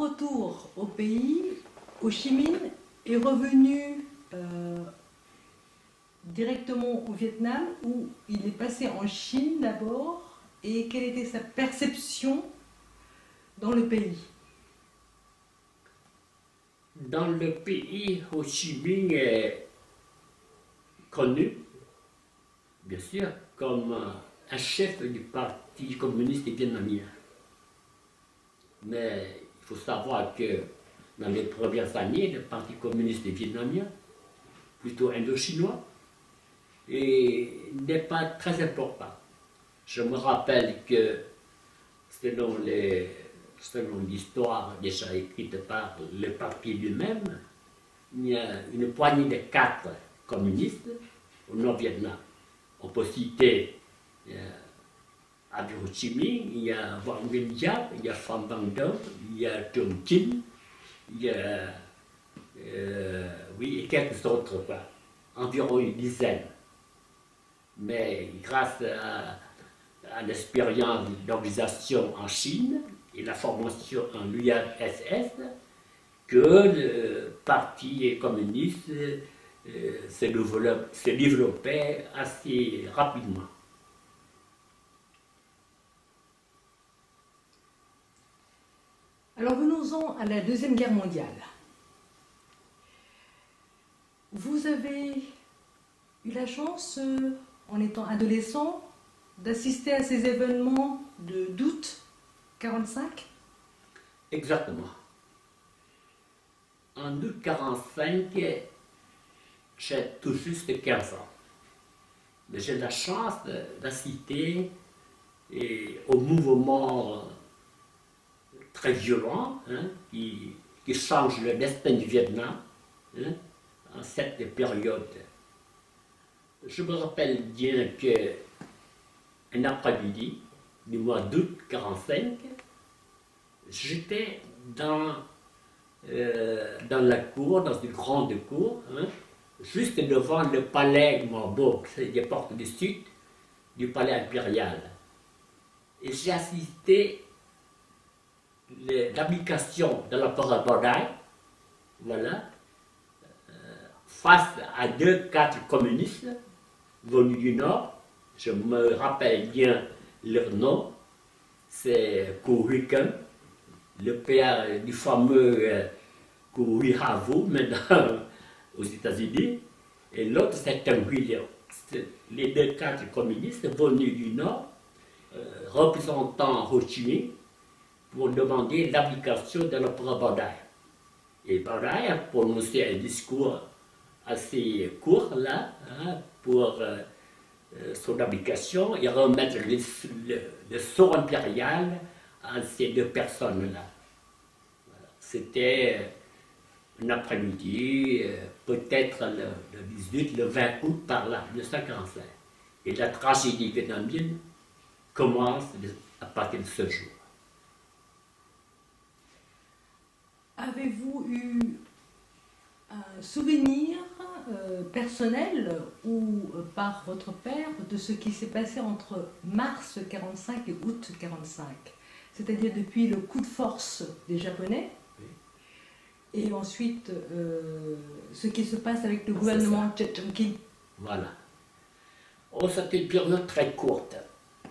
retour au pays, Ho Chi Minh est revenu directement au Vietnam, où il est passé en Chine d'abord, et quelle était sa perception dans le pays? Dans le pays, Ho Chi Minh est connu, bien sûr, comme un chef du Parti communiste vietnamien. Mais il faut savoir que dans les premières années, le Parti communiste vietnamien, plutôt indo-chinois, n'est pas très important. Je me rappelle que selon l'histoire déjà écrite par le parti lui-même, il y a une poignée de 4 communistes au Nord-Vietnam. On peut citer Ho Chi Minh, il y a Võ Nguyên Giáp, il y a Pham Van Dong, il y a Trường Chinh, il y a et quelques autres, quoi. Environ une dizaine. Mais grâce à l'expérience d'organisation en Chine et la formation en URSS, que le parti communiste se développait assez rapidement. Alors venons-en à la Deuxième Guerre mondiale. Vous avez eu la chance, en étant adolescent, d'assister à ces événements d'août 1945? Exactement. En août 1945, j'ai tout juste 15 ans. Mais j'ai la chance d'assister au mouvement très violent qui change le destin du Vietnam en cette période. Je me rappelle bien qu'un après-midi du mois d'août 1945, j'étais dans la cour, dans une grande cour, juste devant le palais Marbourg, c'est les portes du sud du palais impérial. Et j'ai assisté l'application de l'empereur Bảo Đại, voilà, face à 2 cadres communistes venus du Nord. Je me rappelle bien leur nom, c'est Cô Huy Ken, le père du fameux Cô Huy Havu, maintenant aux États-Unis, et l'autre c'est Tân Huy Lieu. Les 2 cadres communistes venus du Nord, représentant Ho Chi Minh, pour demander l'application de l'empereur Bảo Đại. Et Bảo Đại a prononcé un discours assez court là, pour son application et remettre le sceau impérial à ces 2 personnes-là. Voilà. C'était un après-midi, peut-être le 18, le 20 août par là, 1945. Et la tragédie vietnamienne commence à partir de ce jour. Avez-vous eu un souvenir personnel ou par votre père de ce qui s'est passé entre mars 1945 et août 1945? C'est-à-dire depuis le coup de force des Japonais, oui, et ensuite ce qui se passe avec le gouvernement Choi Chon-kin. Voilà. Oh, c'était une période très courte,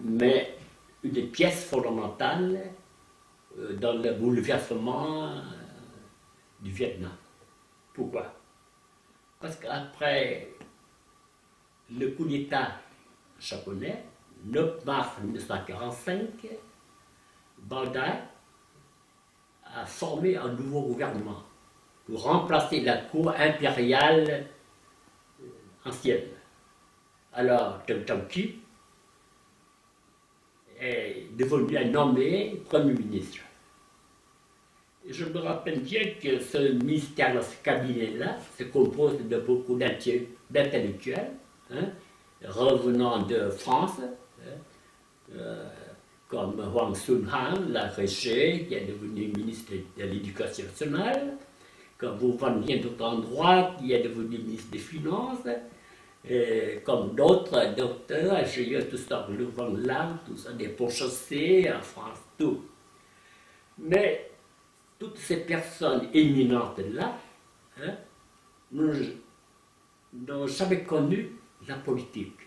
mais une des pièces fondamentales dans le bouleversement du Vietnam. Pourquoi? Parce qu'après le coup d'État japonais, 9 mars 1945, Bảo Đại a formé un nouveau gouvernement pour remplacer la cour impériale ancienne. Alors, Trường Chinh est devenu nommé Premier ministre. Et je me rappelle bien que ce ministère, ce cabinet-là, se compose de beaucoup d'intellectuels, revenant de France, comme Hoàng Xuân Han, la Richer, qui est devenu ministre de l'Éducation nationale, comme Vũ Văn Hiến d'autres endroits, qui est devenu ministre des Finances, comme d'autres docteurs, ingénieurs, tout ça, Le Van Lam, tout ça, des ponts chaussées en France, tout. Mais toutes ces personnes éminentes-là, hein, n'ont jamais connu la politique.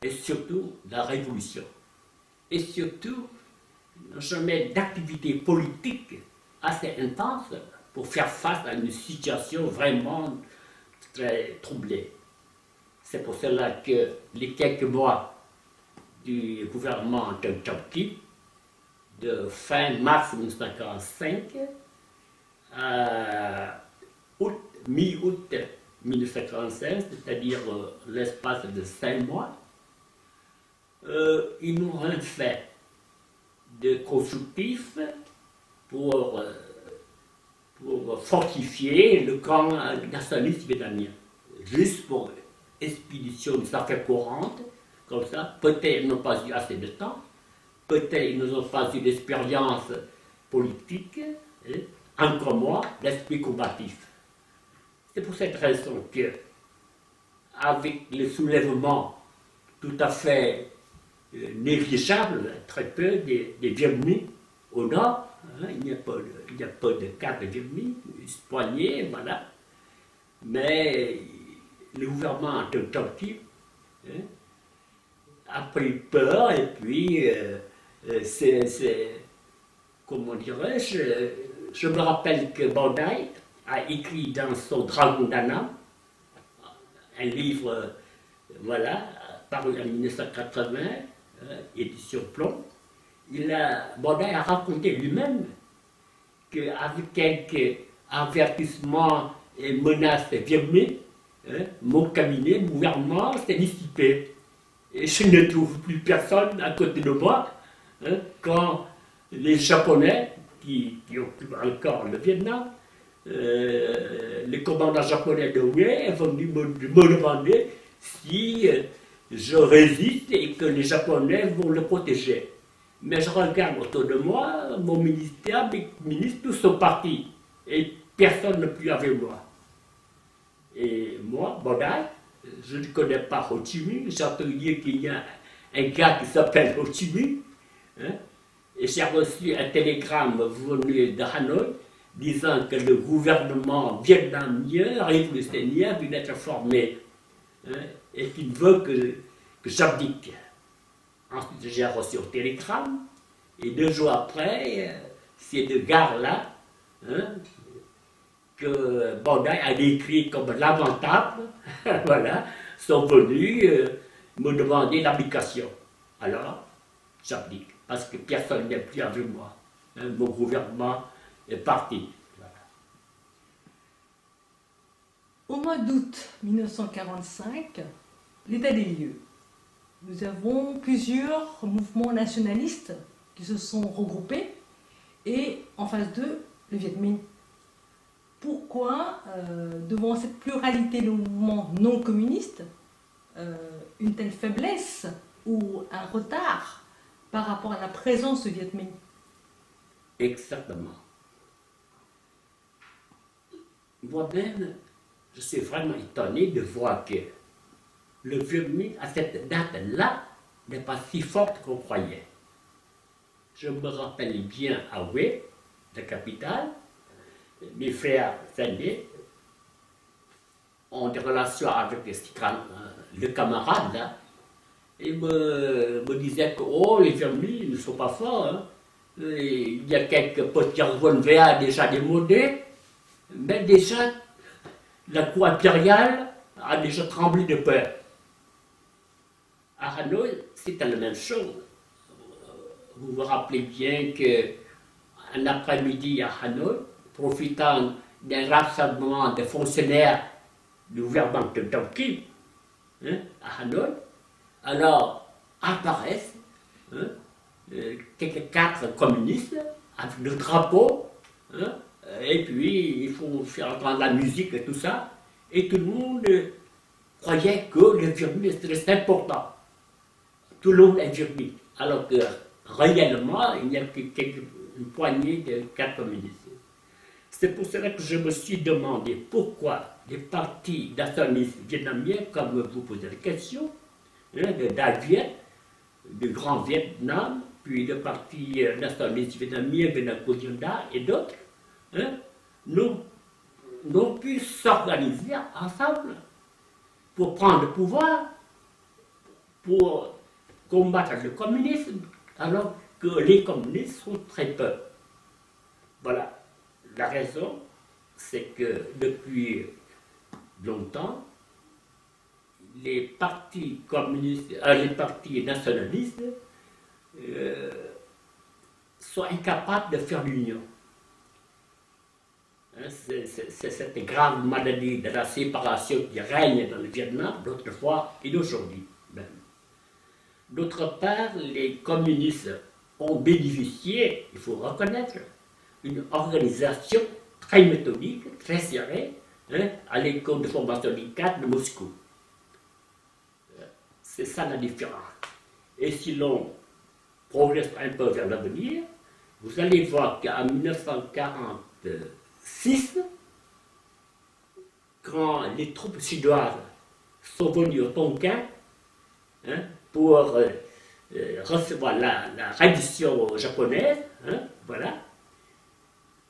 Et surtout la révolution. Et surtout, n'ont jamais d'activité politique assez intense pour faire face à une situation vraiment très troublée. C'est pour cela que les quelques mois du gouvernement de Turquie, de fin mars 1945 à mi-août 1945, c'est-à-dire l'espace de 5 mois, ils n'ont rien fait de constructif pour fortifier le camp nationaliste vietnamien. Juste pour expédition des affaires courantes, comme ça, peut-être ils n'ont pas eu assez de temps, peut-être ils n'ont pas eu d'expérience politique, encore moins l'esprit combatif. C'est pour cette raison que, avec le soulèvement tout à fait négligeable, très peu des Vietnamiens au nord, hein, il n'y a pas de cas de Vietnamiens, poignée, voilà. Mais le gouvernement de Turquie a pris peur et puis comment dirais-je, je me rappelle que Bandai a écrit dans son Dragon d'Anna, un livre, voilà, paru en 1980, édition Plomb. Bandai a raconté lui-même qu'avec quelques avertissements et menaces vietnamiennes, mon cabinet, mon gouvernement s'est dissipé. Et je ne trouve plus personne à côté de moi quand les Japonais, qui occupent encore le Vietnam, le commandant japonais de Hue est venu me demander si je résiste et que les Japonais vont le protéger. Mais je regarde autour de moi, mon ministère, mes ministres, tous sont partis. Et personne ne plus avec moi. Et moi, Bandai, je ne connais pas Ho Chi Minh, j'ai entendu dire qu'il y a un gars qui s'appelle Ho Chi Minh, et j'ai reçu un télégramme venu de Hanoï disant que le gouvernement vietnamien révolutionnaire vient d'être formé et qu'il veut que j'abdique. Ensuite, j'ai reçu un télégramme et 2 jours après, ces 2 gars-là, que Bandai a décrit comme lamentables, voilà, sont venus me demander l'abdication. Alors, j'abdique, parce que personne n'est plus avec moi. Mon gouvernement est parti. Voilà. Au mois d'août 1945, l'état des lieux. Nous avons plusieurs mouvements nationalistes qui se sont regroupés et en face d'eux, le Viet Minh. Pourquoi, devant cette pluralité de mouvements non communistes, une telle faiblesse ou un retard par rapport à la présence du Viet Minh? Exactement. Moi-même, je suis vraiment étonné de voir que le Viet Minh, à cette date-là, n'est pas si forte qu'on croyait. Je me rappelle bien à Hue, la capitale, mes frères aînés ont des relations avec le camarade là, et me disaient que oh, les Vietnamiens ne sont pas forts. Hein. Il y a quelques petits revolvers déjà démodés, mais déjà la cour impériale a déjà tremblé de peur. À Hanoï, c'était la même chose. Vous vous rappelez bien qu'un après-midi à Hanoï, profitant d'un rassemblement de fonctionnaires du gouvernement de Turquie à Hanoï, alors apparaissent quelques 4 communistes avec le drapeau, et puis il faut faire entendre la musique et tout ça, et tout le monde croyait que le Vietnam était très important. Tout le monde est Vietnamien, alors que réellement il n'y a qu'une poignée de 4 communistes. C'est pour cela que je me suis demandé pourquoi les partis nationalistes vietnamiens, comme vous posez la question, de Đại Việt, du Grand Vietnam, puis le Parti nationaliste vietnamien, Vietnam et d'autres, hein, n'ont pu s'organiser ensemble pour prendre le pouvoir, pour combattre le communisme, alors que les communistes sont très peu. Voilà. La raison, c'est que depuis longtemps, les partis communistes, les partis nationalistes sont incapables de faire l'union. Hein, c'est cette grave maladie de la séparation qui règne dans le Vietnam d'autrefois et d'aujourd'hui même. D'autre part, les communistes ont bénéficié, il faut reconnaître, une organisation très méthodique, très serrée, hein, à l'école de formation du cadre de Moscou. C'est ça la différence. Et si l'on progresse un peu vers l'avenir, vous allez voir qu'en 1946, quand les troupes suédoises sont venues au Tonkin, hein, pour recevoir la reddition japonaise, hein, voilà,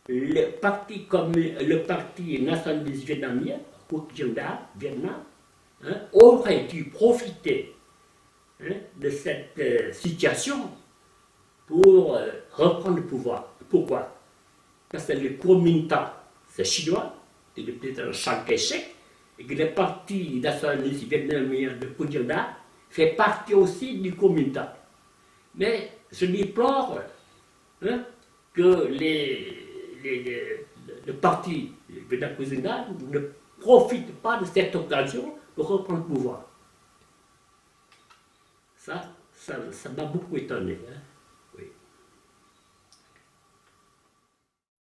le parti nationaliste vietnamien, Vietnam, hein, aurait dû profiter, hein, de cette situation pour reprendre le pouvoir. Pourquoi? Parce que le Kuomintang, c'est chinois, c'est le président Chiang Kai-shek, et que le parti nationaliste vietnamien de Kuomintang fait partie aussi du Kuomintang. Mais je déplore, hein, que le parti Vietnam ne profite pas de cette occasion pour reprendre le pouvoir. Ça m'a beaucoup étonné. Hein.